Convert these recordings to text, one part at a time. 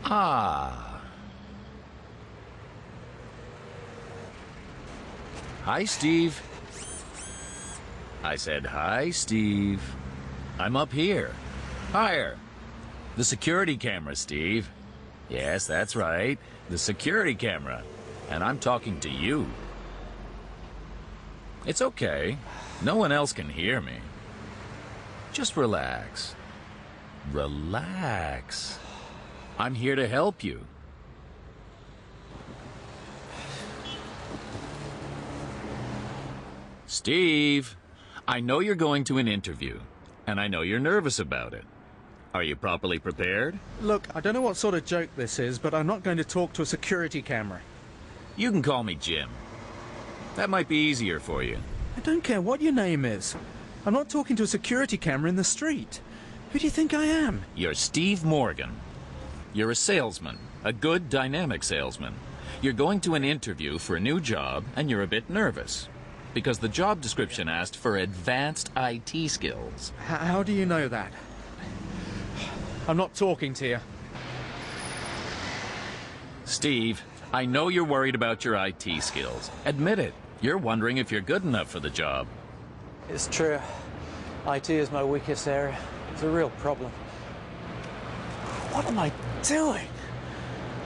Ah. Hi, Steve. I said, hi, Steve. I'm up here. Higher. The security camera, Steve. Yes, that's right. The security camera. And I'm talking to you. It's okay. No one else can hear me. Just relax. Relax. I'm here to help you. Steve, I know you're going to an interview, and I know you're nervous about it. Are you properly prepared? Look, I don't know what sort of joke this is, but I'm not going to talk to a security camera. You can call me Jim. That might be easier for you. I don't care what your name is. I'm not talking to a security camera in the street. Who do you think I am? You're Steve Morgan. You're a salesman, a good, dynamic salesman. You're going to an interview for a new job, and you're a bit nervous. Because the job description asked for advanced IT skills. How do you know that? I'm not talking to you. Steve, I know you're worried about your IT skills. Admit it. You're wondering if you're good enough for the job. It's true. IT is my weakest area. It's a real problem. What am I doing?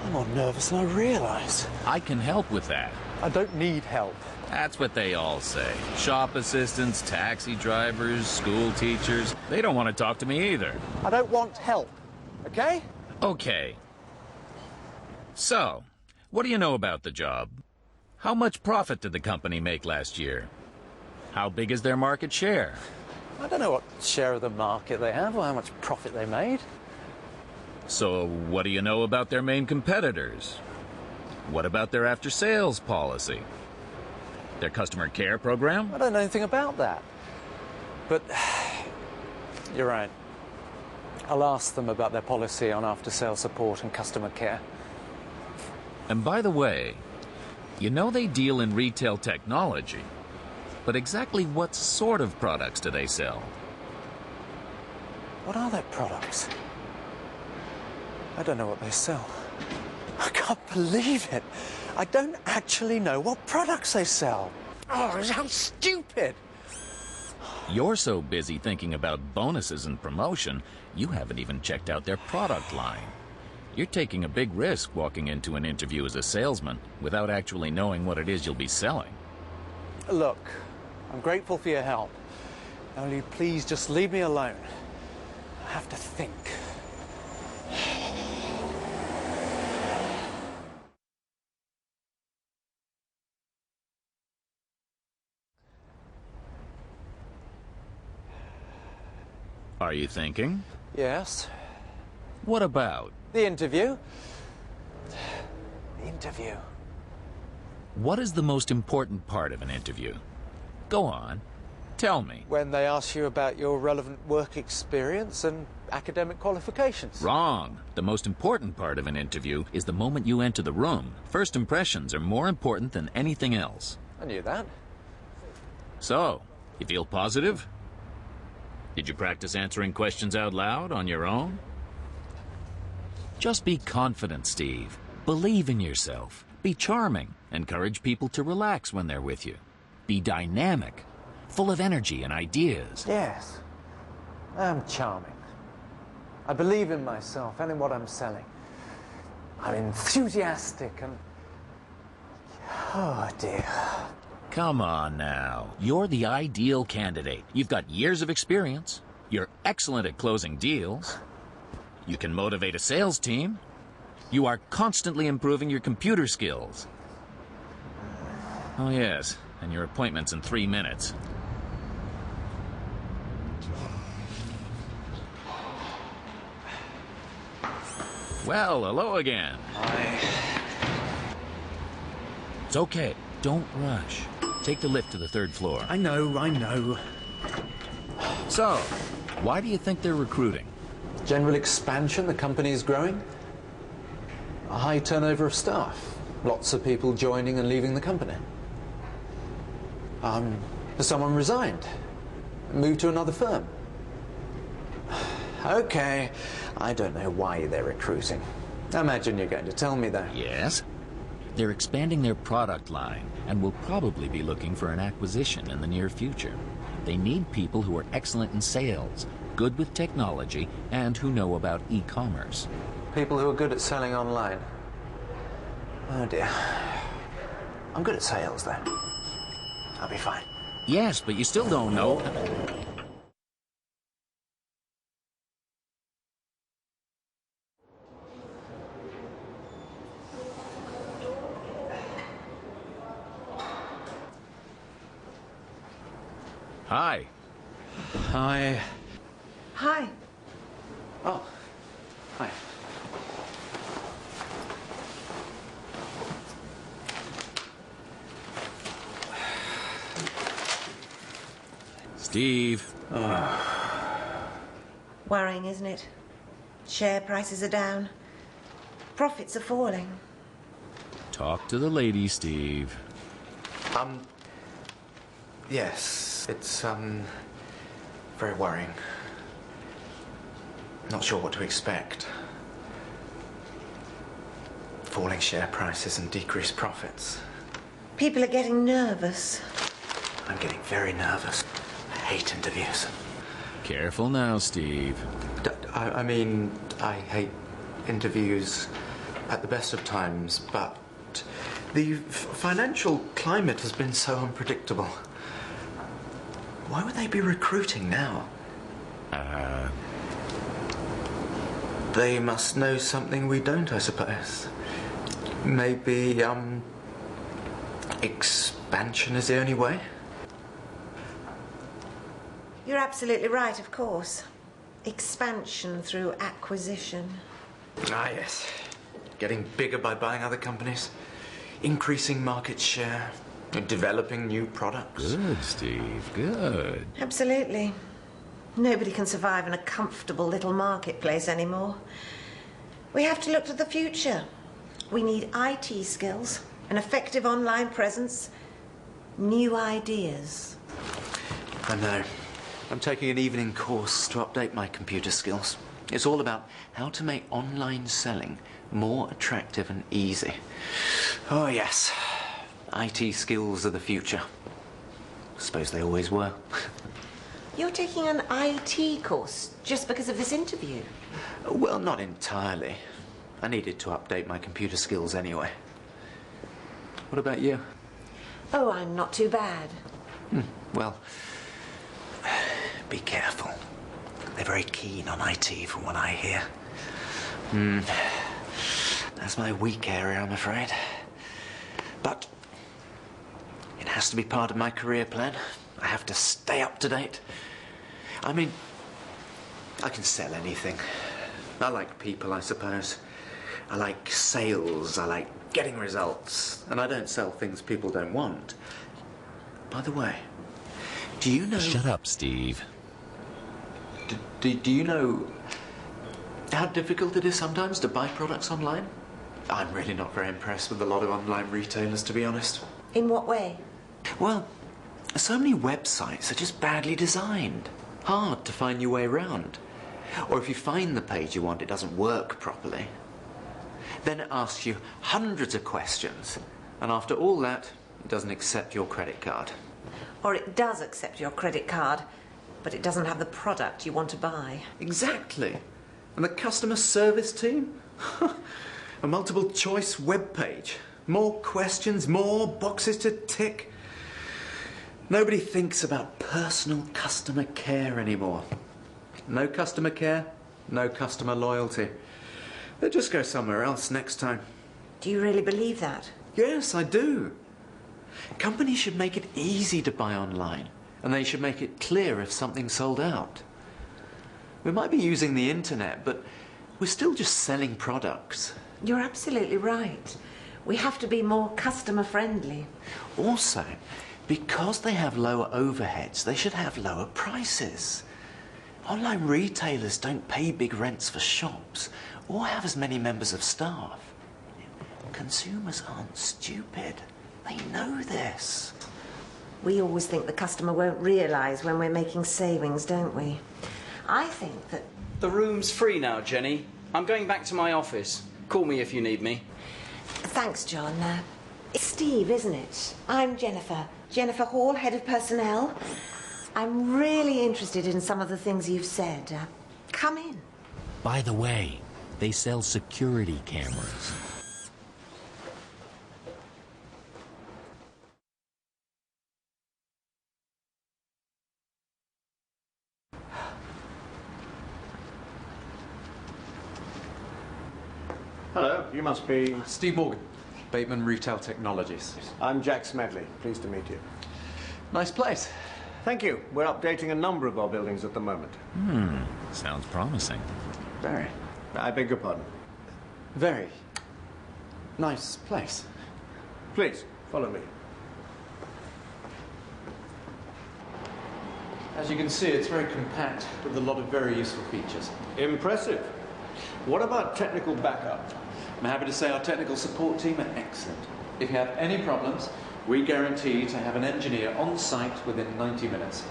I'm more nervous than I realize. I can help with that. I don't need help. That's what they all say. Shop assistants, taxi drivers, school teachers. They don't want to talk to me either. I don't want help, okay? Okay. So, what do you know about the job? How much profit did the company make last year? How big is their market share? I don't know what share of the market they have or how much profit they made. So, what do you know about their main competitors? What about their after-sales policy? Their customer care program? I don't know anything about that. But you're right. I'll ask them about their policy on after-sales support and customer care. And by the way, you know they deal in retail technology. But exactly what sort of products do they sell? What are their products? I don't know what they sell. I can't believe it. I don't actually know what products they sell. Oh, how stupid! You're so busy thinking about bonuses and promotion, you haven't even checked out their product line. You're taking a big risk walking into an interview as a salesman without actually knowing what it is you'll be selling. Look, I'm grateful for your help. Now, will you please just leave me alone? I have to think. Are you thinking? Yes. What about? The interview. The interview. What is the most important part of an interview? Go on. Tell me. When they ask you about your relevant work experience and academic qualifications. Wrong. The most important part of an interview is the moment you enter the room. First impressions are more important than anything else. I knew that. So, you feel positive? Did you practice answering questions out loud on your own? Just be confident, Steve. Believe in yourself. Be charming. Encourage people to relax when they're with you. Be dynamic, full of energy and ideas. Yes, I'm charming. I believe in myself and in what I'm selling. I'm enthusiastic and... oh, dear. Come on now. You're the ideal candidate. You've got years of experience. You're excellent at closing deals. You can motivate a sales team. You are constantly improving your computer skills. Oh, yes, and your appointment's in 3 minutes. Well, hello again. It's okay. Don't rush. Take the lift to the 3rd floor. I know. So, why do you think they're recruiting? General expansion, the company is growing. A high turnover of staff. Lots of people joining and leaving the company. Someone resigned, moved to another firm. Okay, I don't know why they're recruiting. I imagine you're going to tell me that. Yes. They're expanding their product line and will probably be looking for an acquisition in the near future. They need people who are excellent in sales, good with technology, and who know about e-commerce. People who are good at selling online. Oh dear. I'm good at sales, though. I'll be fine. Yes, but you still don't know. Hi. Hi. Hi. Oh, hi. Steve. Worrying, isn't it? Share prices are down. Profits are falling. Talk to the lady, Steve. Yes, it's, very worrying. Not sure what to expect. Falling share prices and decreased profits. People are getting nervous. I'm getting very nervous. I hate interviews. Careful now, Steve. I mean, I hate interviews at the best of times, but the financial climate has been so unpredictable. Why would they be recruiting now? They must know something we don't, I suppose. Maybe, expansion is the only way? You're absolutely right, of course. Expansion through acquisition. Ah, yes. Getting bigger by buying other companies, increasing market share, and developing new products. Good, Steve. Good. Absolutely. Nobody can survive in a comfortable little marketplace anymore. We have to look to the future. We need IT skills, an effective online presence, new ideas. I know. I'm taking an evening course to update my computer skills. It's all about how to make online selling more attractive and easy. Oh, yes. IT skills are the future. Suppose they always were. You're taking an IT course just because of this interview? Well, not entirely. I needed to update my computer skills anyway. What about you? Oh, I'm not too bad. Well, be careful. They're very keen on IT from what I hear. That's my weak area, I'm afraid. But it has to be part of my career plan. I have to stay up to date. I mean, I can sell anything. I like people, I suppose. I like sales. I like getting results. And I don't sell things people don't want. By the way, do you know... Shut up, Steve. Do you know how difficult it is sometimes to buy products online? I'm really not very impressed with a lot of online retailers, to be honest. In what way? Well, so many websites are just badly designed. Hard to find your way around. Or if you find the page you want, it doesn't work properly. Then it asks you hundreds of questions. And after all that, it doesn't accept your credit card. Or it does accept your credit card, but it doesn't have the product you want to buy. Exactly. And the customer service team? A multiple choice web page. More questions, more boxes to tick. Nobody thinks about personal customer care anymore. No customer care, no customer loyalty. They'll just go somewhere else next time. Do you really believe that? Yes, I do. Companies should make it easy to buy online, and they should make it clear if something's sold out. We might be using the internet, but we're still just selling products. You're absolutely right. We have to be more customer friendly. Also, because they have lower overheads, they should have lower prices. Online retailers don't pay big rents for shops or have as many members of staff. Consumers aren't stupid. They know this. We always think the customer won't realise when we're making savings, don't we? I think that... The room's free now, Jenny. I'm going back to my office. Call me if you need me. Thanks, John. It's Steve, isn't it? I'm Jennifer. Jennifer Hall, Head of Personnel. I'm really interested in some of the things you've said. Come in. By the way, they sell security cameras. Hello, you must be... Steve Morgan, Bateman Retail Technologies. I'm Jack Smedley. Pleased to meet you. Nice place. Thank you. We're updating a number of our buildings at the moment. Sounds promising. Very, I beg your pardon. very nice place. Please, follow me. As you can see, it's very compact with a lot of very useful features. Impressive. What about technical backup? I'm happy to say our technical support team are excellent. If you have any problems, we guarantee to have an engineer on site within 90 minutes.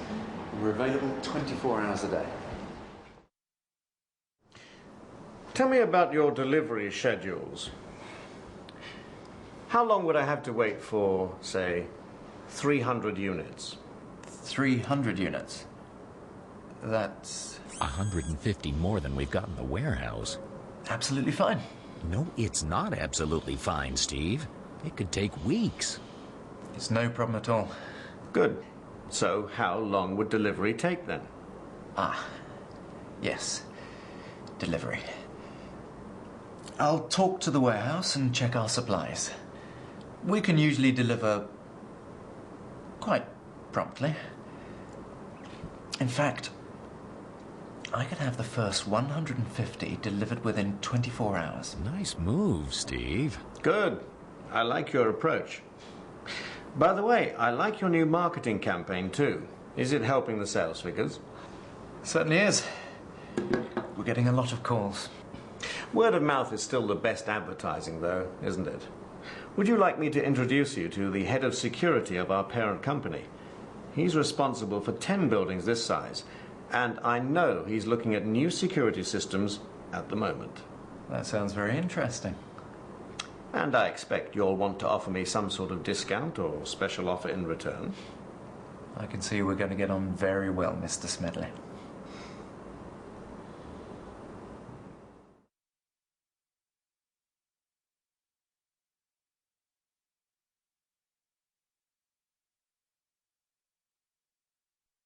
We're available 24 hours a day. Tell me about your delivery schedules. How long would I have to wait for, say, 300 units? 300 units. That's 150 more than we've got in the warehouse. absolutely fine. No, it's not absolutely fine, Steve. It could take weeks. It's no problem at all. Good. So how long would delivery take then? Yes. Delivery. I'll talk to the warehouse and check our supplies. We can usually deliver quite promptly. In fact, I could have the first 150 delivered within 24 hours. Nice move, Steve. Good. I like your approach. By the way, I like your new marketing campaign too. Is it helping the sales figures? Certainly is. We're getting a lot of calls. Word of mouth is still the best advertising, though, isn't it? Would you like me to introduce you to the head of security of our parent company? He's responsible for 10 buildings this size, and I know he's looking at new security systems at the moment. That sounds very interesting. And I expect you'll want to offer me some sort of discount or special offer in return. I can see we're going to get on very well, Mr. Smedley.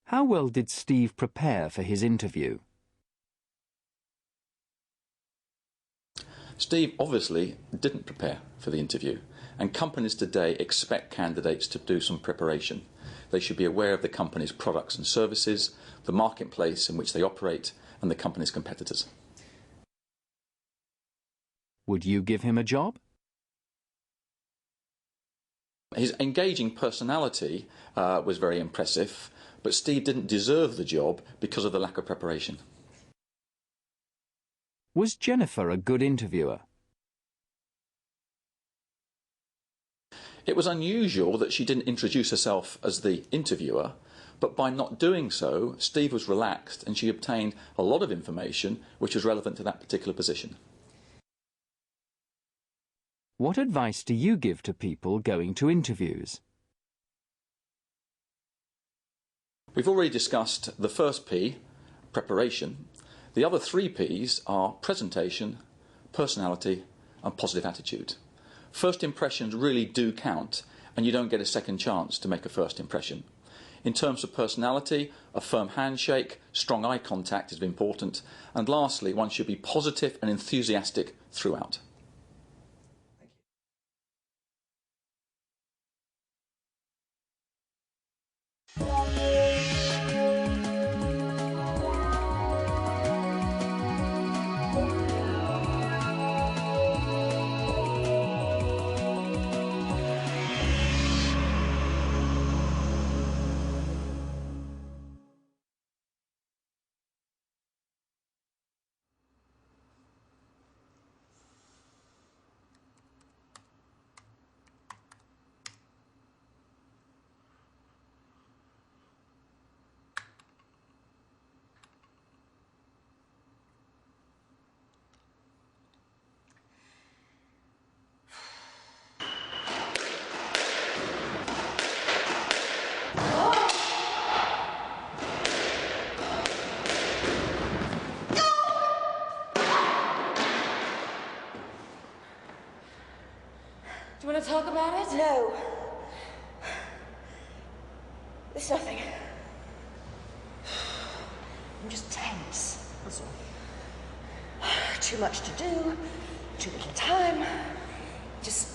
How well did Steve prepare for his interview? Steve obviously didn't prepare for the interview, and companies today expect candidates to do some preparation. They should be aware of the company's products and services, the marketplace in which they operate, and the company's competitors. Would you give him a job? His engaging personality was very impressive, but Steve didn't deserve the job because of the lack of preparation. Was Jennifer a good interviewer? It was unusual that she didn't introduce herself as the interviewer, but by not doing so, Steve was relaxed and she obtained a lot of information which was relevant to that particular position. What advice do you give to people going to interviews? We've already discussed the first P, preparation. The other three Ps are presentation, personality, and positive attitude. First impressions really do count, and you don't get a second chance to make a first impression. In terms of personality, a firm handshake, strong eye contact is important, and lastly, one should be positive and enthusiastic throughout. Do you want to talk about it? No. There's nothing. I'm just tense, that's all. Too much to do, too little time, just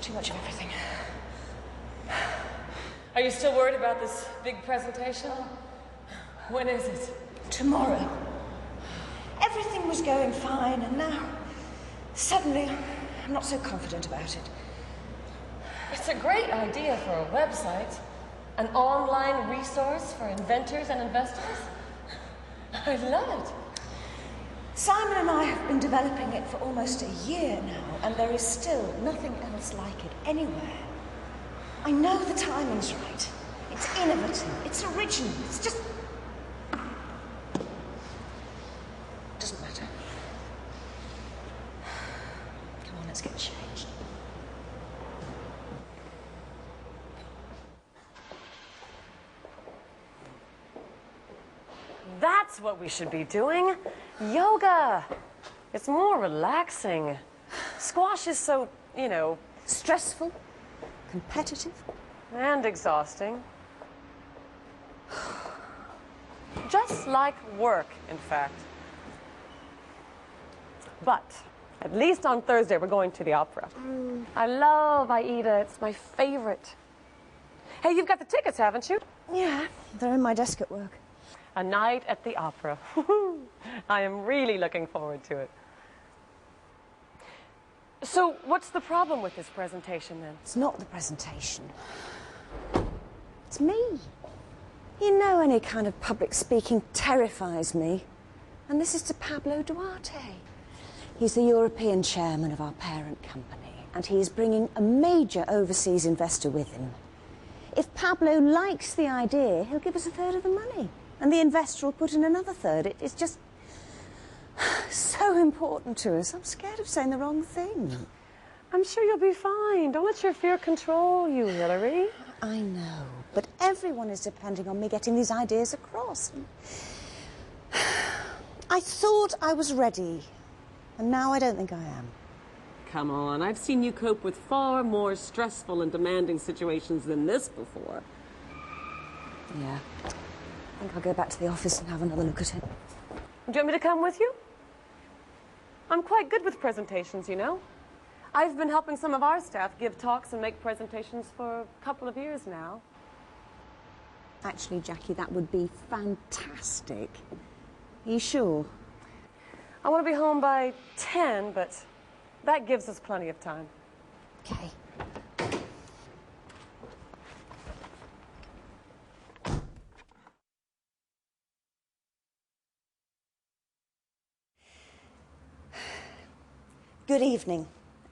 too much of everything. Are you still worried about this big presentation? When is it? Tomorrow. Everything was going fine, and now, suddenly, I'm not so confident about it. It's a great idea for a website. An online resource for inventors and investors. I love it. Simon and I have been developing it for almost a year now, and there is still nothing else like it anywhere. I know the timing's right. It's innovative, it's original, it's just... doesn't matter. Come on, let's get changed. That's what we should be doing. Yoga. It's more relaxing. Squash is so, you know... Stressful, competitive. And exhausting. Just like work, in fact. But, at least on Thursday, we're going to the opera. I love Aida. It's my favorite. Hey, you've got the tickets, haven't you? Yeah, they're in my desk at work. A night at the opera. I am really looking forward to it. So, what's the problem with this presentation, then? It's not the presentation. It's me. You know, any kind of public speaking terrifies me. And this is to Pablo Duarte. He's the European chairman of our parent company, and he's bringing a major overseas investor with him. If Pablo likes the idea, he'll give us a third of the money. And the investor will put in another third. It's just so important to us. I'm scared of saying the wrong thing. I'm sure you'll be fine. Don't let your fear control you, Hillary. I know, but everyone is depending on me getting these ideas across. I thought I was ready, and now I don't think I am. Come on, I've seen you cope with far more stressful and demanding situations than this before. Yeah. I think I'll go back to the office and have another look at it. Do you want me to come with you? I'm quite good with presentations, you know. I've been helping some of our staff give talks and make presentations for a couple of years now. Actually, Jackie, that would be fantastic. Are you sure? I want to be home by 10, but that gives us plenty of time. Okay. Good evening,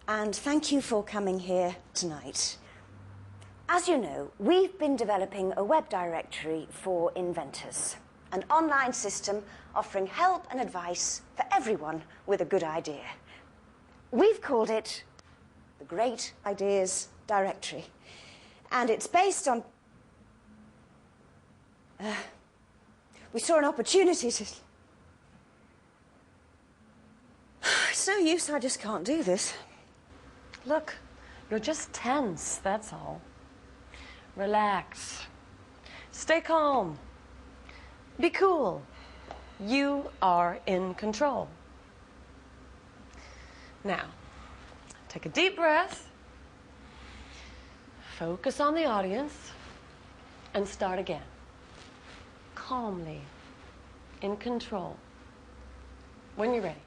and thank you for coming here tonight. As you know, we've been developing a web directory for inventors, an online system offering help and advice for everyone with a good idea. We've called it the Great Ideas Directory, and it's based on... we saw an opportunity to... It's no use, I just can't do this. Look, you're just tense, that's all. Relax. Stay calm. Be cool. You are in control. Now, take a deep breath, focus on the audience, and start again. Calmly, in control. When you're ready.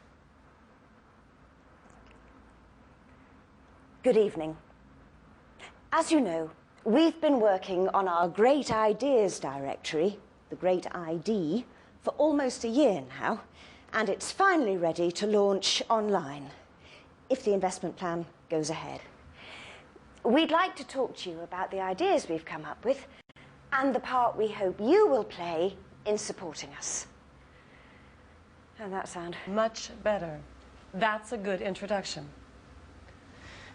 Good evening. As you know, we've been working on our Great Ideas Directory, the Great ID, for almost a year now, and it's finally ready to launch online, if the investment plan goes ahead. We'd like to talk to you about the ideas we've come up with and the part we hope you will play in supporting us. How'd that sound? Much better. That's a good introduction.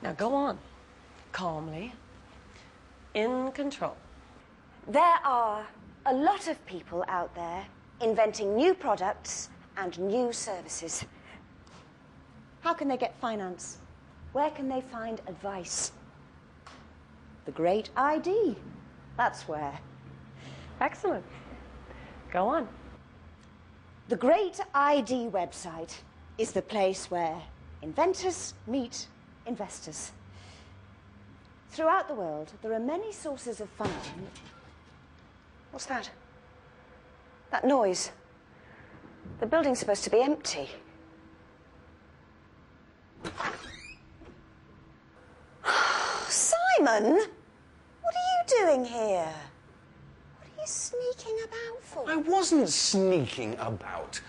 Now go on, calmly, in control. There are a lot of people out there inventing new products and new services. How can they get finance? Where can they find advice? The Great ID. That's where. Excellent. Go on. The Great ID website is the place where inventors meet investors. Throughout the world, there are many sources of funding. What's that? That noise. The building's supposed to be empty. Simon! What are you doing here? What are you sneaking about for? I wasn't sneaking about.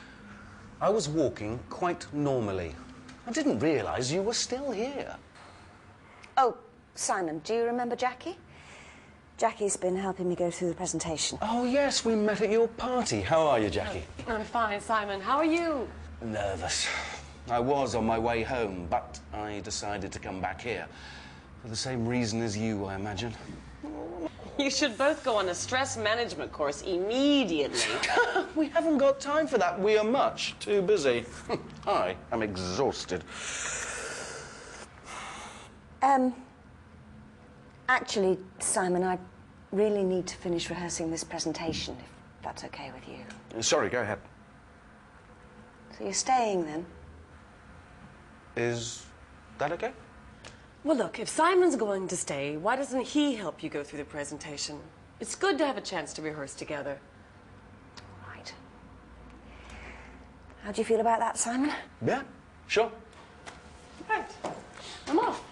I was walking quite normally. I didn't realise you were still here. Oh, Simon, do you remember Jackie? Jackie's been helping me go through the presentation. Oh, yes, we met at your party. How are you, Jackie? I'm fine, Simon. How are you? Nervous. I was on my way home, but I decided to come back here. For the same reason as you, I imagine. You should both go on a stress management course immediately. We haven't got time for that. We are much too busy. I am exhausted. Actually, Simon, I really need to finish rehearsing this presentation, if that's okay with you. Sorry, go ahead. So you're staying, then? Is that okay? Well, look, if Simon's going to stay, why doesn't he help you go through the presentation? It's good to have a chance to rehearse together. Right. How do you feel about that, Simon? Yeah, sure. Right. I'm off.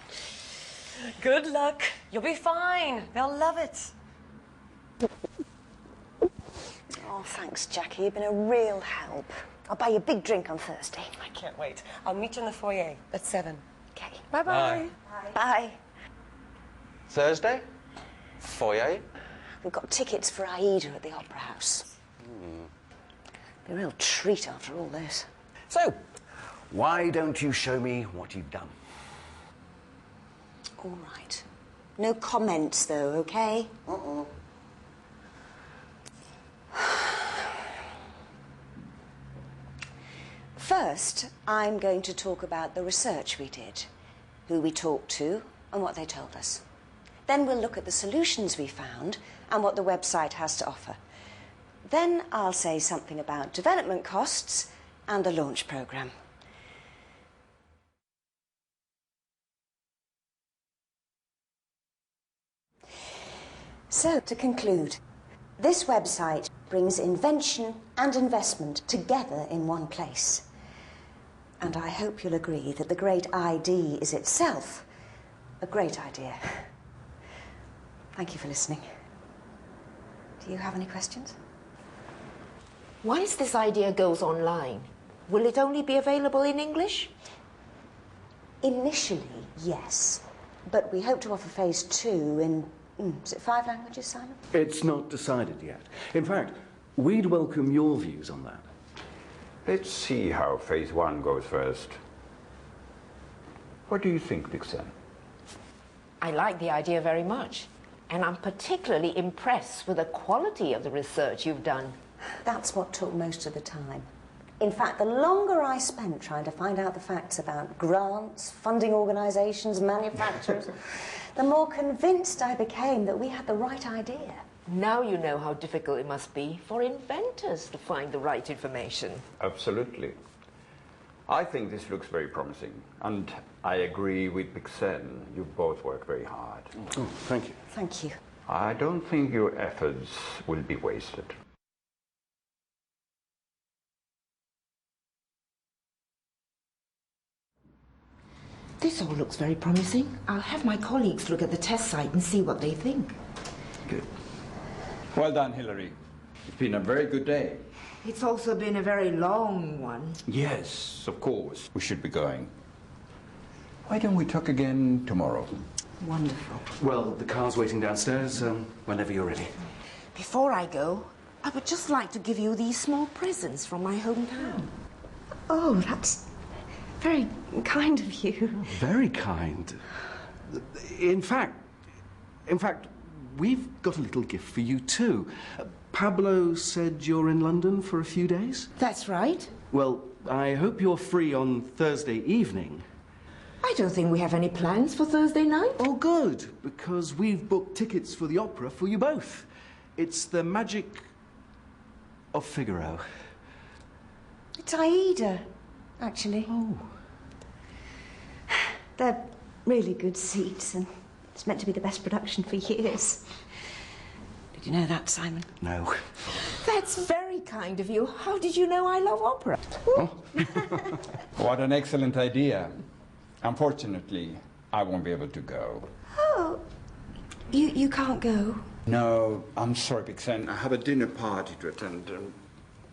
Good luck. You'll be fine. They'll love it. Oh, thanks, Jackie. You've been a real help. I'll buy you a big drink on Thursday. I can't wait. I'll meet you in the foyer at 7. Okay. Bye-bye. Bye. Bye. Thursday? Foyer? We've got tickets for Aida at the Opera House. Be a real treat after all this. So, why don't you show me what you've done? All right. No comments, though, okay? First, I'm going to talk about the research we did, who we talked to, and what they told us. Then we'll look at the solutions we found and what the website has to offer. Then I'll say something about development costs and the launch programme. So, to conclude, this website brings invention and investment together in one place. And I hope you'll agree that the Great ID is itself a great idea. Thank you for listening. Do you have any questions? Once this idea goes online, will it only be available in English? Initially, yes. But we hope to offer phase 2 in, is it 5 languages, Simon? It's not decided yet. In fact, we'd welcome your views on that. Let's see how phase 1 goes first. What do you think, Vixen? I like the idea very much. And I'm particularly impressed with the quality of the research you've done. That's what took most of the time. In fact, the longer I spent trying to find out the facts about grants, funding organisations, manufacturers, the more convinced I became that we had the right idea. Now you know how difficult it must be for inventors to find the right information. Absolutely. I think this looks very promising. And I agree with Vixen. You both work very hard. Oh, thank you. Thank you. I don't think your efforts will be wasted. This all looks very promising. I'll have my colleagues look at the test site and see what they think. Good. Well done, Hilary. It's been a very good day. It's also been a very long one. Yes, of course. We should be going. Why don't we talk again tomorrow? Wonderful. Well, the car's waiting downstairs, whenever you're ready. Before I go, I would just like to give you these small presents from my hometown. Oh, that's very kind of you. Very kind. In fact, we've got a little gift for you too. Pablo said you're in London for a few days? That's right. Well, I hope you're free on Thursday evening. I don't think we have any plans for Thursday night. Oh, good, because we've booked tickets for the opera for you both. It's The Magic of Figaro. It's Aida, actually. Oh. They're really good seats, and it's meant to be the best production for years. Did you know that, Simon? No. That's very kind of you. How did you know I love opera? Oh. What an excellent idea. Unfortunately, I won't be able to go. Oh, you can't go? No, I'm sorry, Pixen. I have a dinner party to attend.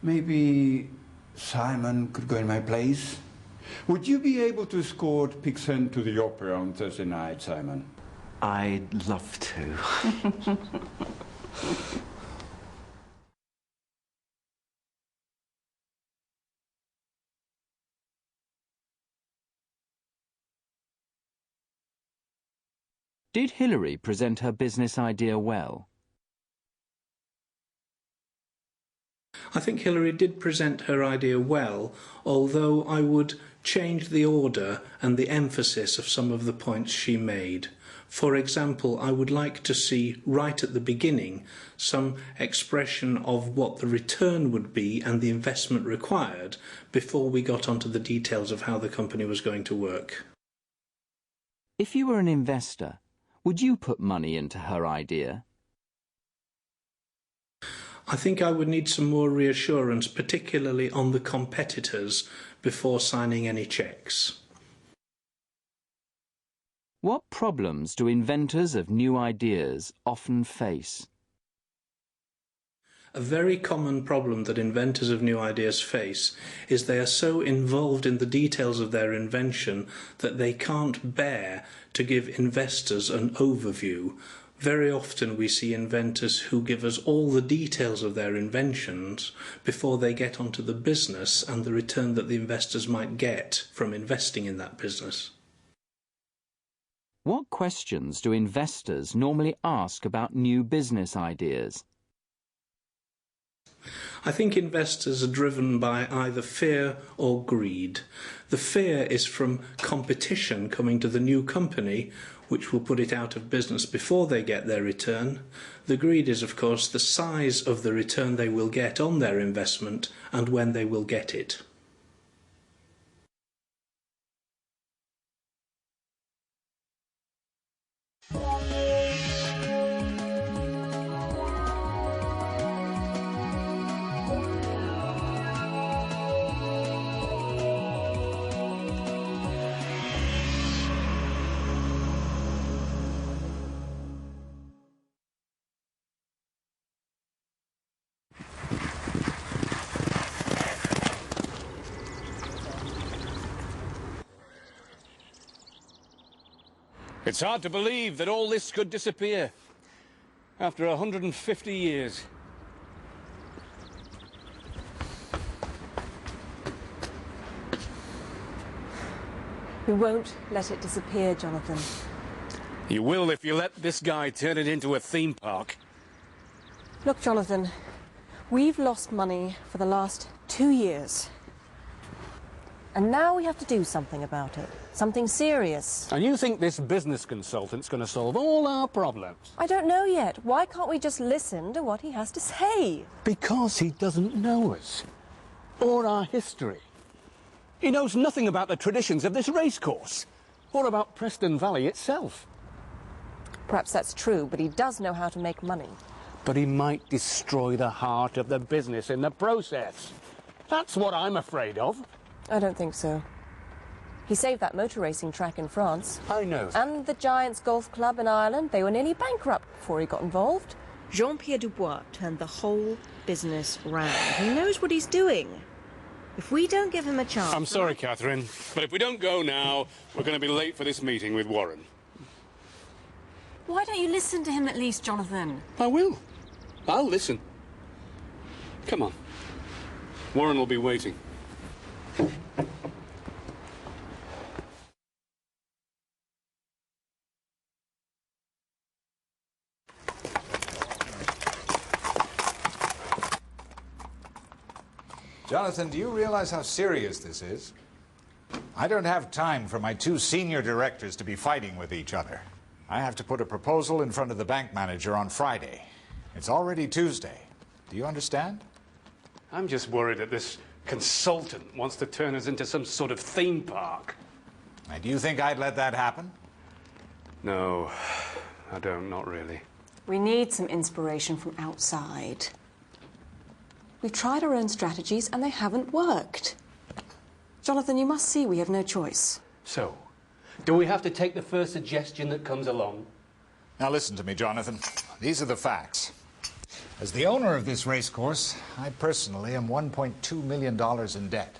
Maybe Simon could go in my place? Would you be able to escort Pixen to the opera on Thursday night, Simon? I'd love to. Did Hilary present her business idea well? I think Hilary did present her idea well, although I would change the order and the emphasis of some of the points she made. For example, I would like to see right at the beginning some expression of what the return would be and the investment required before we got onto the details of how the company was going to work. If you were an investor, would you put money into her idea? I think I would need some more reassurance, particularly on the competitors, before signing any cheques. What problems do inventors of new ideas often face? A very common problem that inventors of new ideas face is they are so involved in the details of their invention that they can't bear to give investors an overview. Very often we see inventors who give us all the details of their inventions before they get onto the business and the return that the investors might get from investing in that business. What questions do investors normally ask about new business ideas? I think investors are driven by either fear or greed. The fear is from competition coming to the new company, which will put it out of business before they get their return. The greed is, of course, the size of the return they will get on their investment and when they will get it. It's hard to believe that all this could disappear after 150 years. We won't let it disappear, Jonathan. You will if you let this guy turn it into a theme park. Look, Jonathan, we've lost money for the last 2 years. And now we have to do something about it. Something serious. And you think this business consultant's going to solve all our problems? I don't know yet. Why can't we just listen to what he has to say? Because he doesn't know us. Or our history. He knows nothing about the traditions of this racecourse. Or about Preston Valley itself. Perhaps that's true, but he does know how to make money. But he might destroy the heart of the business in the process. That's what I'm afraid of. I don't think so. He saved that motor racing track in France. I know. And the Giants Golf Club in Ireland. They were nearly bankrupt before he got involved. Jean-Pierre Dubois turned the whole business round. He knows what he's doing. If we don't give him a chance... I'm sorry, Catherine, but if we don't go now, we're going to be late for this meeting with Warren. Why don't you listen to him at least, Jonathan? I will. I'll listen. Come on. Warren will be waiting. Jonathan, do you realize how serious this is? I don't have time for my two senior directors to be fighting with each other. I have to put a proposal in front of the bank manager on Friday. It's already Tuesday. Do you understand? I'm just worried that this consultant wants to turn us into some sort of theme park. And do you think I'd let that happen? No, I don't, not really. We need some inspiration from outside. We've tried our own strategies and they haven't worked. Jonathan, you must see we have no choice. So, do we have to take the first suggestion that comes along? Now listen to me, Jonathan. These are the facts. As the owner of this racecourse, I personally am $1.2 million in debt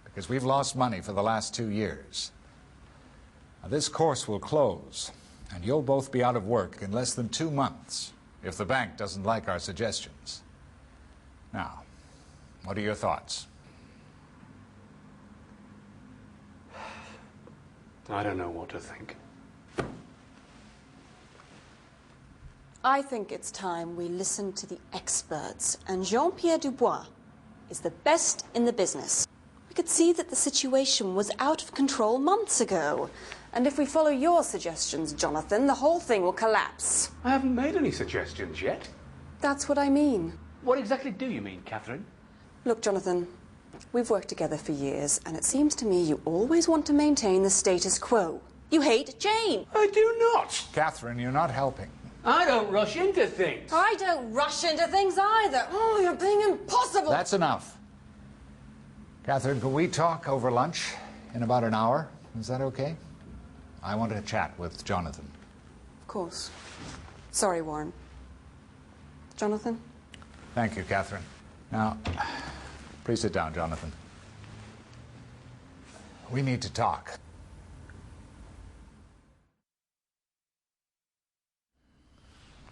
because we've lost money for the last 2 years. Now, this course will close, and you'll both be out of work in less than 2 months if the bank doesn't like our suggestions. Now, what are your thoughts? I don't know what to think. I think it's time we listen to the experts, and Jean-Pierre Dubois is the best in the business. We could see that the situation was out of control months ago. And if we follow your suggestions, Jonathan, the whole thing will collapse. I haven't made any suggestions yet. That's what I mean. What exactly do you mean, Catherine? Look, Jonathan, we've worked together for years, and it seems to me you always want to maintain the status quo. You hate Jane. I do not. Catherine, you're not helping. I don't rush into things. I don't rush into things either. Oh, you're being impossible. That's enough. Catherine, can we talk over lunch in about an hour? Is that okay? I want to chat with Jonathan. Of course. Sorry, Warren. Jonathan? Thank you, Catherine. Now, please sit down, Jonathan. We need to talk.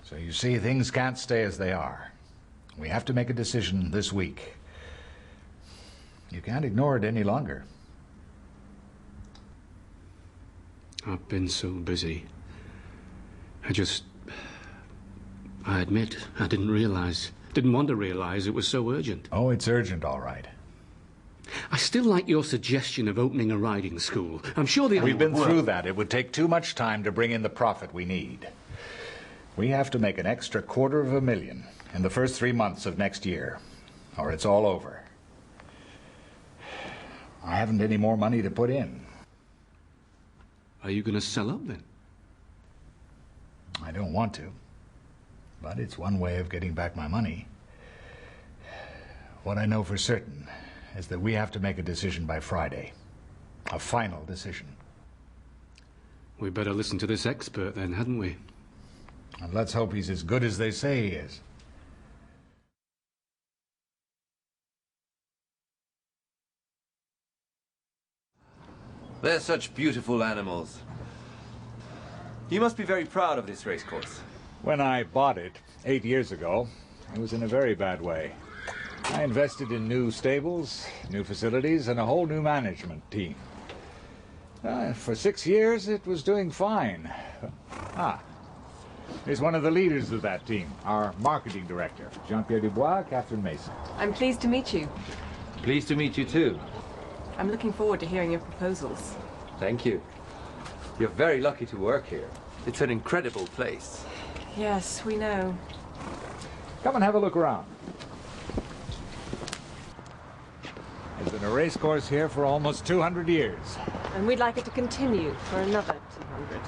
So you see, things can't stay as they are. We have to make a decision this week. You can't ignore it any longer. I've been so busy. I admit, I didn't want to realize it was so urgent. Oh, it's urgent, all right. I still like your suggestion of opening a riding school. I'm sure We've been through that. It would take too much time to bring in the profit we need. We have to make an extra $250,000 in the first 3 months of next year, or it's all over. I haven't any more money to put in. Are you going to sell up then? I don't want to, but it's one way of getting back my money. What I know for certain is that we have to make a decision by Friday. A final decision. We better listen to this expert then, hadn't we? And let's hope he's as good as they say he is. They're such beautiful animals. You must be very proud of this racecourse. When I bought it 8 years ago, it was in a very bad way. I invested in new stables, new facilities, and a whole new management team. For 6 years, it was doing fine. Here's one of the leaders of that team, our marketing director, Jean-Pierre Dubois, Catherine Mason. I'm pleased to meet you. Pleased to meet you too. I'm looking forward to hearing your proposals. Thank you. You're very lucky to work here. It's an incredible place. Yes, we know. Come and have a look around. There's been a race course here for almost 200 years. And we'd like it to continue for another 200.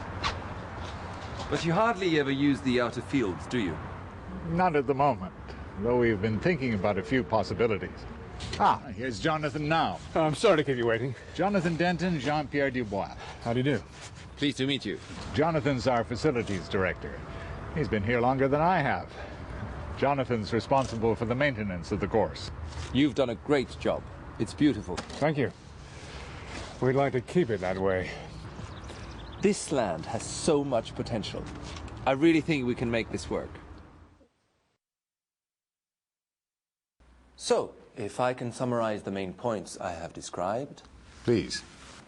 But you hardly ever use the outer fields, do you? Not at the moment, though we've been thinking about a few possibilities. Here's Jonathan now. I'm sorry to keep you waiting. Jonathan Denton, Jean-Pierre Dubois. How do you do? Pleased to meet you. Jonathan's our facilities director. He's been here longer than I have. Jonathan's responsible for the maintenance of the course. You've done a great job. It's beautiful. Thank you. We'd like to keep it that way. This land has so much potential. I really think we can make this work. So, if I can summarize the main points I have described. Please.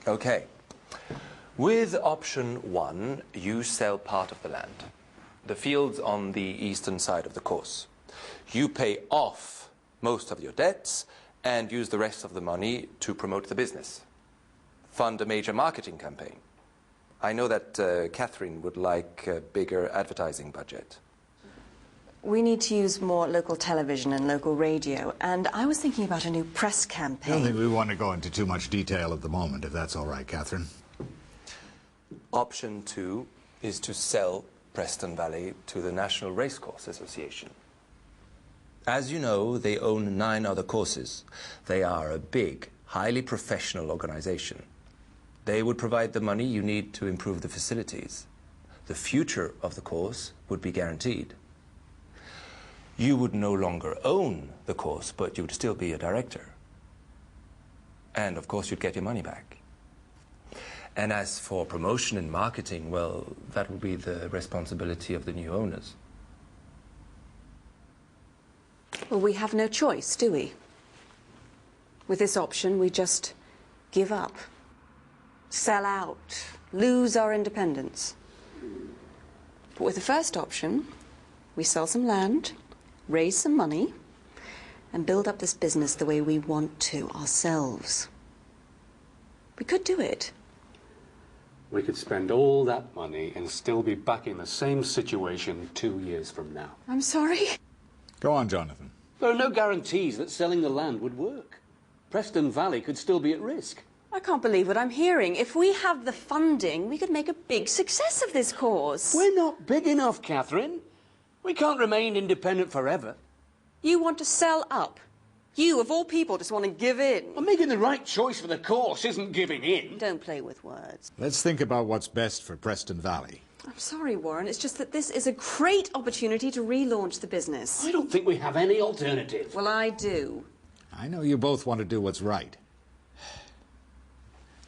Okay. With option 1, you sell part of the land. The fields on the eastern side of the course. You pay off most of your debts and use the rest of the money to promote the business. fund a major marketing campaign. I know that Catherine would like a bigger advertising budget. We need to use more local television and local radio, and I was thinking about a new press I campaign. don't think we want to go into too much detail at the moment, if that's all right, Catherine. Option 2 is to sell Preston Valley to the National Racecourse Association. As you know, they own 9 other courses. They are a big, highly professional organization. They would provide the money you need to improve the facilities. The future of the course would be guaranteed. You would no longer own the course, but you would still be a director. And, of course, you'd get your money back. And as for promotion and marketing, well, that would be the responsibility of the new owners. Well, we have no choice, do we? With this option, we just give up, sell out, lose our independence. But with the first option, we sell some land, raise some money, and build up this business the way we want to ourselves. We could do it. We could spend all that money and still be back in the same situation 2 years from now. I'm sorry. Go on, Jonathan. There are no guarantees that selling the land would work. Preston Valley could still be at risk. I can't believe what I'm hearing. If we have the funding, we could make a big success of this cause. We're not big enough, Catherine. We can't remain independent forever. You want to sell up. You, of all people, just want to give in. Well, making the right choice for the course isn't giving in. Don't play with words. Let's think about what's best for Preston Valley. I'm sorry, Warren. It's just that this is a great opportunity to relaunch the business. I don't think we have any alternative. Well, I do. I know you both want to do what's right.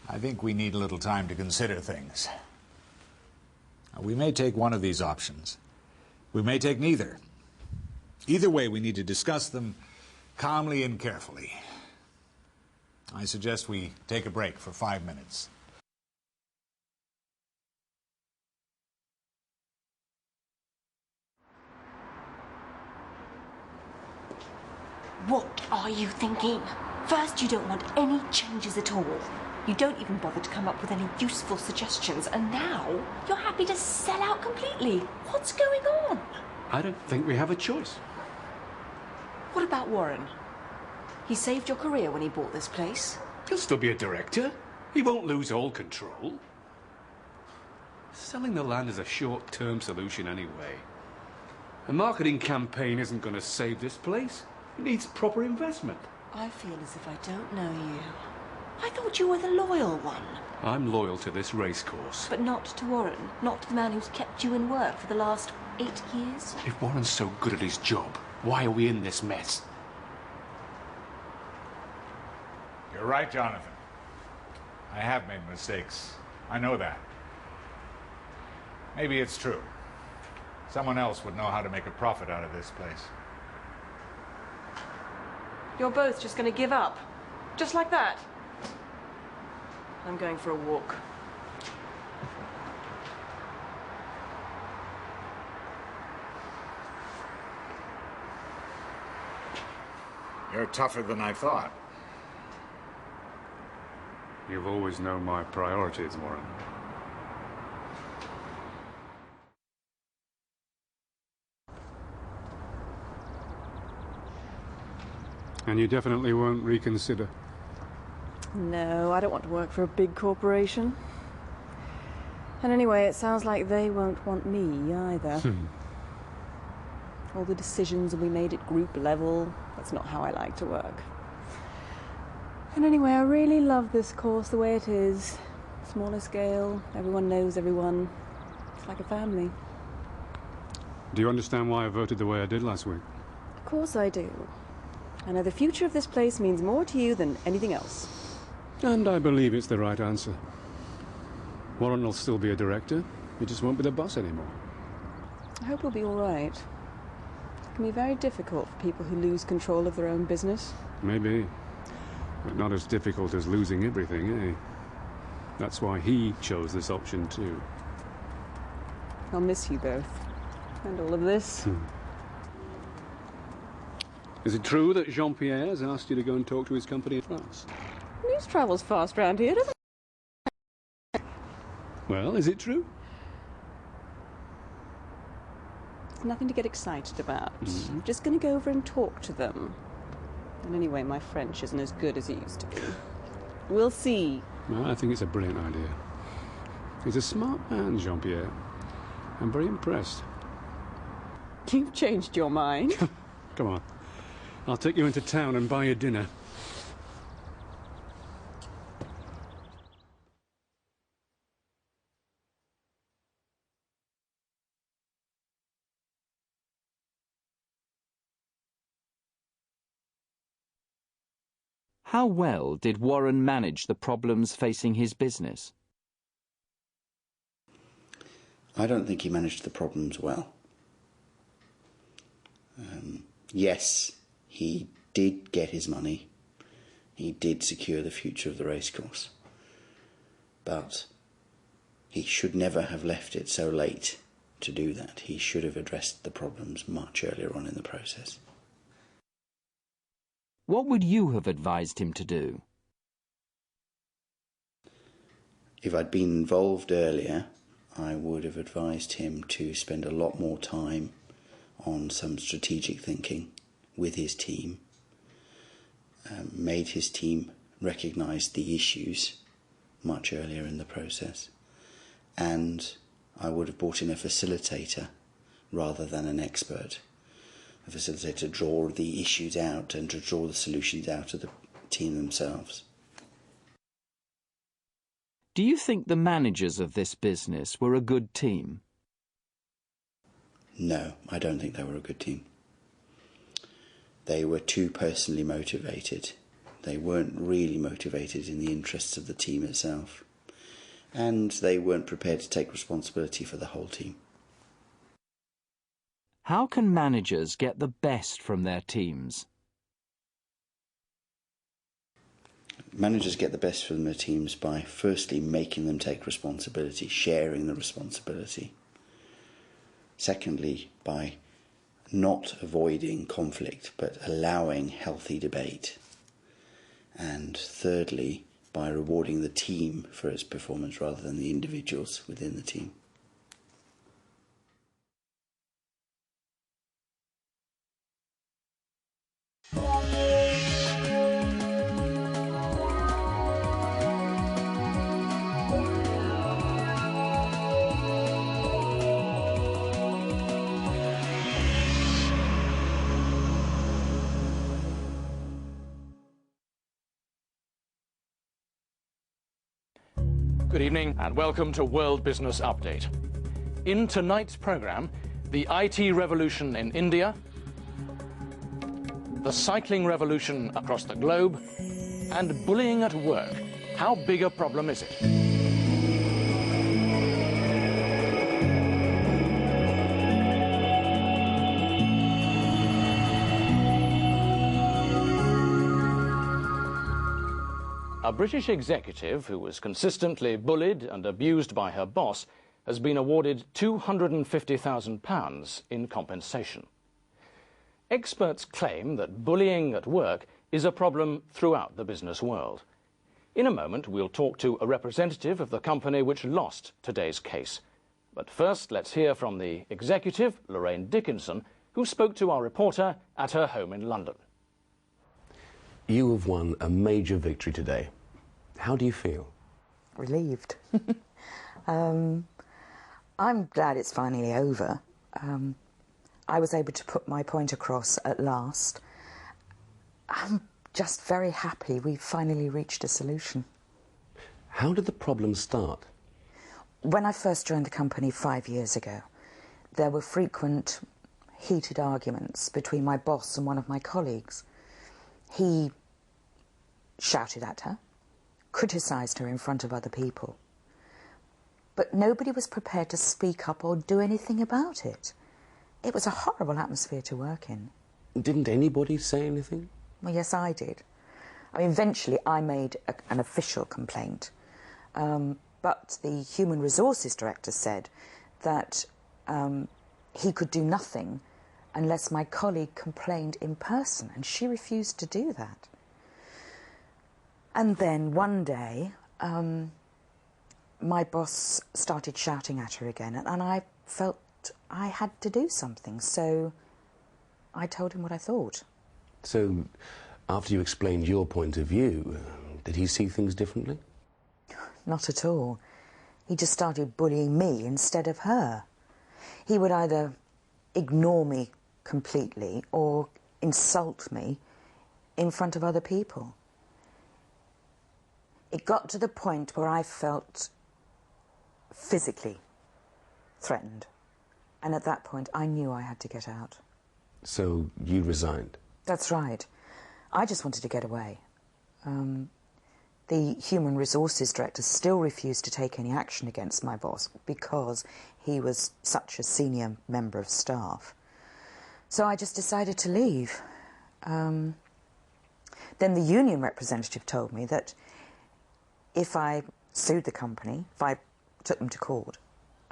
I think we need a little time to consider things. Now, we may take one of these options. We may take neither. Either way, we need to discuss them calmly and carefully. I suggest we take a break for 5 minutes. What are you thinking? First, you don't want any changes at all. You don't even bother to come up with any useful suggestions, and now you're happy to sell out completely. What's going on? I don't think we have a choice. What about Warren? He saved your career when he bought this place. He'll still be a director. He won't lose all control. Selling the land is a short-term solution anyway. A marketing campaign isn't going to save this place. It needs proper investment. I feel as if I don't know you. I thought you were the loyal one. I'm loyal to this racecourse. But not to Warren, not to the man who's kept you in work for the last 8 years. If Warren's so good at his job, why are we in this mess? You're right, Jonathan. I have made mistakes. I know that. Maybe it's true. Someone else would know how to make a profit out of this place. You're both just going to give up? Just like that? I'm going for a walk. You're tougher than I thought. You've always known my priorities, Warren. And you definitely won't reconsider? No, I don't want to work for a big corporation. And anyway, it sounds like they won't want me either. All the decisions will be made at group level. That's not how I like to work. And anyway, I really love this course the way it is. Smaller scale, everyone knows everyone. It's like a family. Do you understand why I voted the way I did last week? Of course I do. I know the future of this place means more to you than anything else. And I believe it's the right answer. Warren will still be a director. He just won't be the boss anymore. I hope he'll be all right. It can be very difficult for people who lose control of their own business. Maybe. But not as difficult as losing everything, eh? That's why he chose this option too. I'll miss you both. And all of this. Is it true that Jean-Pierre has asked you to go and talk to his company in France? News travels fast round here, doesn't it? Well, is it true? It's nothing to get excited about. I'm just going to go over and talk to them. And anyway, my French isn't as good as it used to be. We'll see. Well, I think it's a brilliant idea. He's a smart man, Jean-Pierre. I'm very impressed. You've changed your mind. Come on. I'll take you into town and buy you dinner. How well did Warren manage the problems facing his business? I don't think he managed the problems well. Yes, he did get his money. He did secure the future of the racecourse. But he should never have left it so late to do that. He should have addressed the problems much earlier on in the process. What would you have advised him to do? If I'd been involved earlier, I would have advised him to spend a lot more time on some strategic thinking with his team, made his team recognise the issues much earlier in the process, and I would have brought in a facilitator rather than an expert. A facilitator to draw the issues out and to draw the solutions out of the team themselves. Do you think the managers of this business were a good team? No, I don't think they were a good team. They were too personally motivated. They weren't really motivated in the interests of the team itself. And they weren't prepared to take responsibility for the whole team. How can managers get the best from their teams? Managers get the best from their teams by firstly making them take responsibility, sharing the responsibility. Secondly, by not avoiding conflict but allowing healthy debate. And thirdly, by rewarding the team for its performance rather than the individuals within the team. Good evening and welcome to World Business Update. In tonight's programme, the IT revolution in India, the cycling revolution across the globe, and bullying at work. How big a problem is it? A British executive who was consistently bullied and abused by her boss has been awarded £250,000 in compensation. Experts claim that bullying at work is a problem throughout the business world. In a moment, we'll talk to a representative of the company which lost today's case. But first, let's hear from the executive, Lorraine Dickinson, who spoke to our reporter at her home in London. You have won a major victory today. How do you feel? Relieved. I'm glad it's finally over. I was able to put my point across at last. I'm just very happy we've finally reached a solution. How did the problem start? When I first joined the company 5 years ago, there were frequent heated arguments between my boss and one of my colleagues. He shouted at her, criticised her in front of other people. But nobody was prepared to speak up or do anything about it. It was a horrible atmosphere to work in. Didn't anybody say anything? Well, yes, I did. I mean, eventually I made an official complaint. But the Human Resources Director said that he could do nothing unless my colleague complained in person, and she refused to do that. And then one day, my boss started shouting at her again, and I felt I had to do something, so I told him what I thought. So, after you explained your point of view, did he see things differently? Not at all. He just started bullying me instead of her. He would either ignore me completely or insult me in front of other people. It got to the point where I felt physically threatened. And at that point, I knew I had to get out. So you resigned? That's right. I just wanted to get away. The Human Resources Director still refused to take any action against my boss because he was such a senior member of staff. So I just decided to leave. Then the union representative told me that if I sued the company, if I took them to court,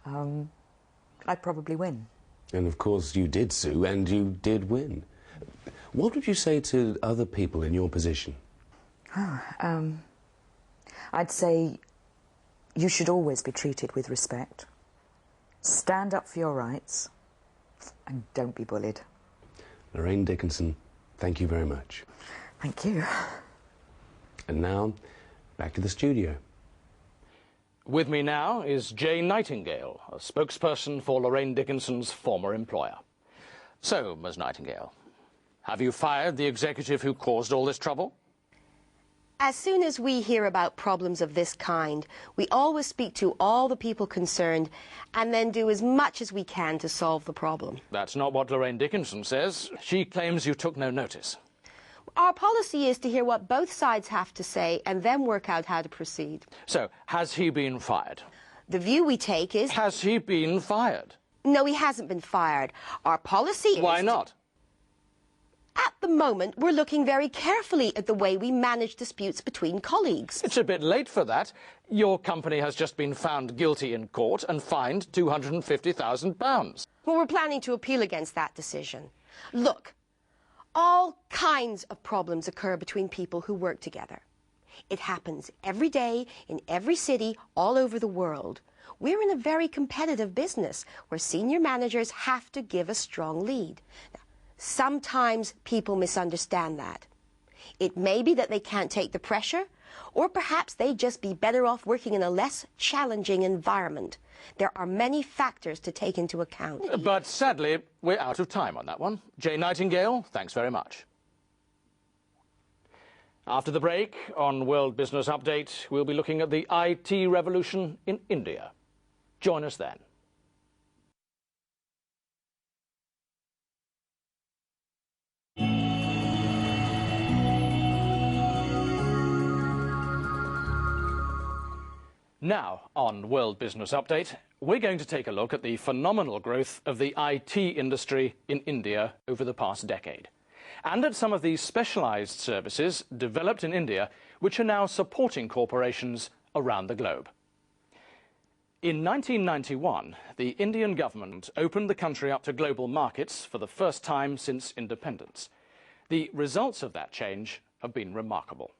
I'd probably win. And of course you did sue, and you did win. What would you say to other people in your position? I'd say you should always be treated with respect. Stand up for your rights, and don't be bullied. Lorraine Dickinson, thank you very much. Thank you. And now, back to the studio. With me now is Jane Nightingale, a spokesperson for Lorraine Dickinson's former employer. So, Ms. Nightingale, have you fired the executive who caused all this trouble? As soon as we hear about problems of this kind, we always speak to all the people concerned and then do as much as we can to solve the problem. That's not what Lorraine Dickinson says. She claims you took no notice. Our policy is to hear what both sides have to say and then work out how to proceed. So, has he been fired? The view we take is... Has he been fired? No, he hasn't been fired. Our policy is... Why not? At the moment, we're looking very carefully at the way we manage disputes between colleagues. It's a bit late for that. Your company has just been found guilty in court and fined £250,000. Well, we're planning to appeal against that decision. Look, all kinds of problems occur between people who work together. It happens every day in every city all over the world. We're in a very competitive business where senior managers have to give a strong lead. Now, sometimes people misunderstand that. It may be that they can't take the pressure, or perhaps they'd just be better off working in a less challenging environment. There are many factors to take into account. But sadly, we're out of time on that one. Jane Nightingale, thanks very much. After the break, on World Business Update, we'll be looking at the IT revolution in India. Join us then. Now, on World Business Update, we're going to take a look at the phenomenal growth of the IT industry in India over the past decade, and at some of the specialised services developed in India which are now supporting corporations around the globe. In 1991, the Indian government opened the country up to global markets for the first time since independence. The results of that change have been remarkable.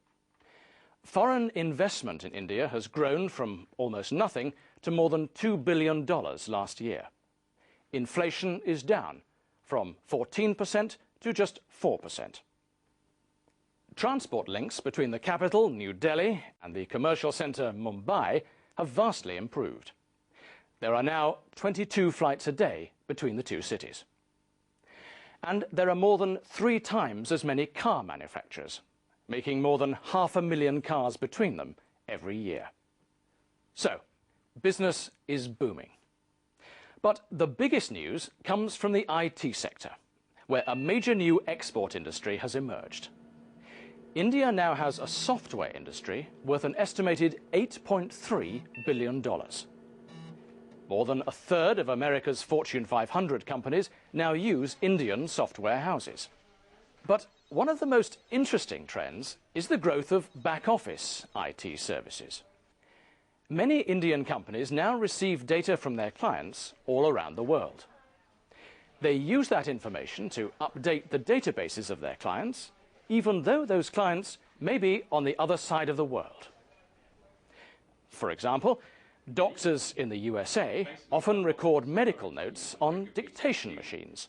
Foreign investment in India has grown from almost nothing to more than $2 billion last year. Inflation is down from 14% to just 4%. Transport links between the capital, New Delhi, and the commercial centre, Mumbai, have vastly improved. There are now 22 flights a day between the two cities. And there are more than 3 times as many car manufacturers, making more than 500,000 cars between them every year. So, business is booming. But the biggest news comes from the IT sector, where a major new export industry has emerged. India now has a software industry worth an estimated $8.3 billion. More than a third of America's Fortune 500 companies now use Indian software houses. But one of the most interesting trends is the growth of back-office IT services. Many Indian companies now receive data from their clients all around the world. They use that information to update the databases of their clients, even though those clients may be on the other side of the world. For example, Doctors in the USA often record medical notes on dictation machines.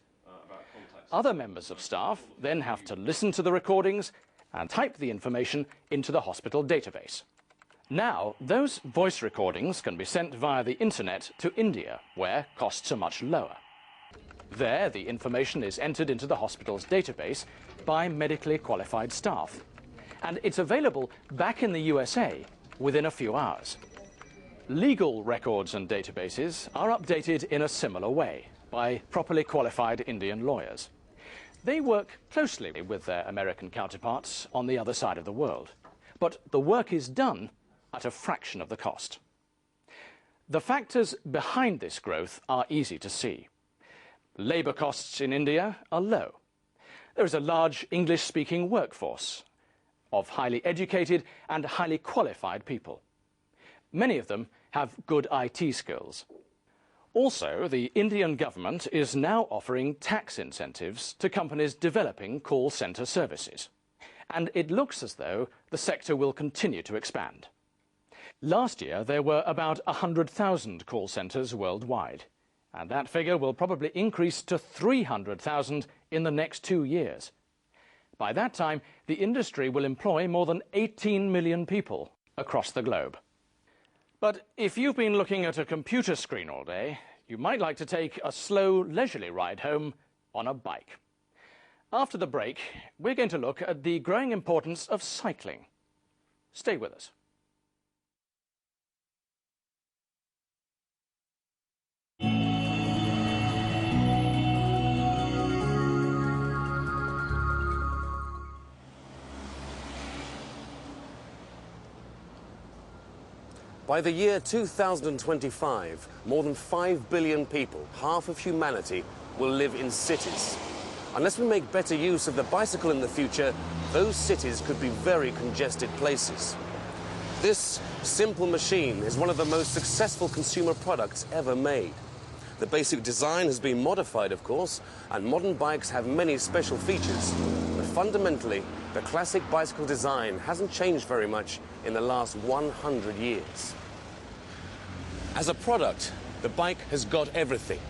Other members of staff then have to listen to the recordings and type the information into the hospital database. Now, those voice recordings can be sent via the internet to India, where costs are much lower. There, the information is entered into the hospital's database by medically qualified staff, and it's available back in the USA within a few hours. Legal records and databases are updated in a similar way by properly qualified Indian lawyers. They work closely with their American counterparts on the other side of the world, but the work is done at a fraction of the cost. The factors behind this growth are easy to see. Labour costs in India are low. There is a large English-speaking workforce of highly educated and highly qualified people. Many of them have good IT skills. Also, the Indian government is now offering tax incentives to companies developing call centre services. And it looks as though the sector will continue to expand. Last year, there were about 100,000 call centres worldwide, and that figure will probably increase to 300,000 in the next 2 years. By that time, the industry will employ more than 18 million people across the globe. But if you've been looking at a computer screen all day, you might like to take a slow, leisurely ride home on a bike. After the break, we're going to look at the growing importance of cycling. Stay with us. By the year 2025, more than 5 billion people, half of humanity, will live in cities. Unless we make better use of the bicycle in the future, those cities could be very congested places. This simple machine is one of the most successful consumer products ever made. The basic design has been modified, of course, and modern bikes have many special features. But fundamentally, the classic bicycle design hasn't changed very much in the last 100 years. As a product, the bike has got everything.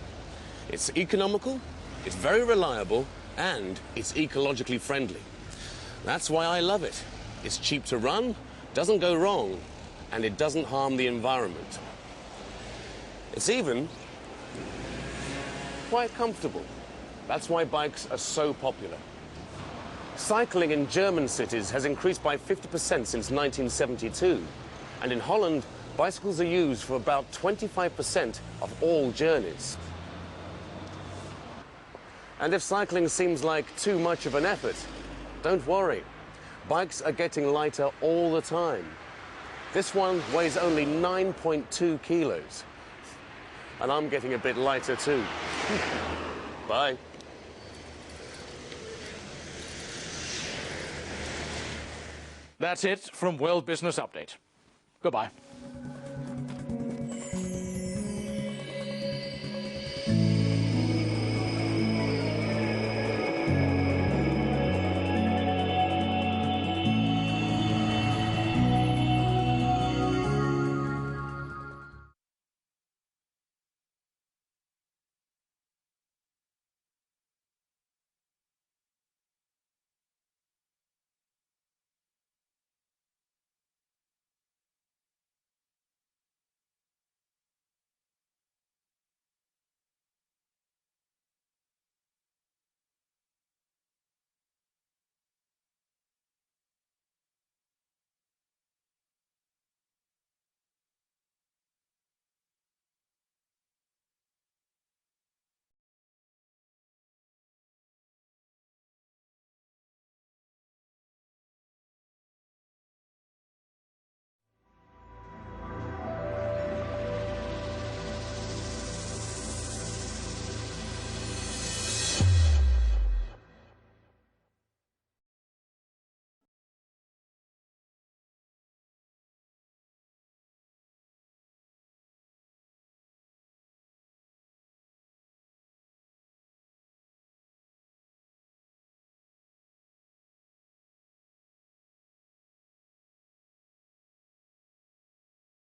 It's economical, it's very reliable, and it's ecologically friendly. That's why I love it. It's cheap to run, doesn't go wrong, and it doesn't harm the environment. It's even quite comfortable. That's why bikes are so popular. Cycling in German cities has increased by 50% since 1972, and in Holland, bicycles are used for about 25% of all journeys. And if cycling seems like too much of an effort, don't worry. Bikes are getting lighter all the time. This one weighs only 9.2 kilos. And I'm getting a bit lighter too. Bye. That's it from World Business Update. Goodbye.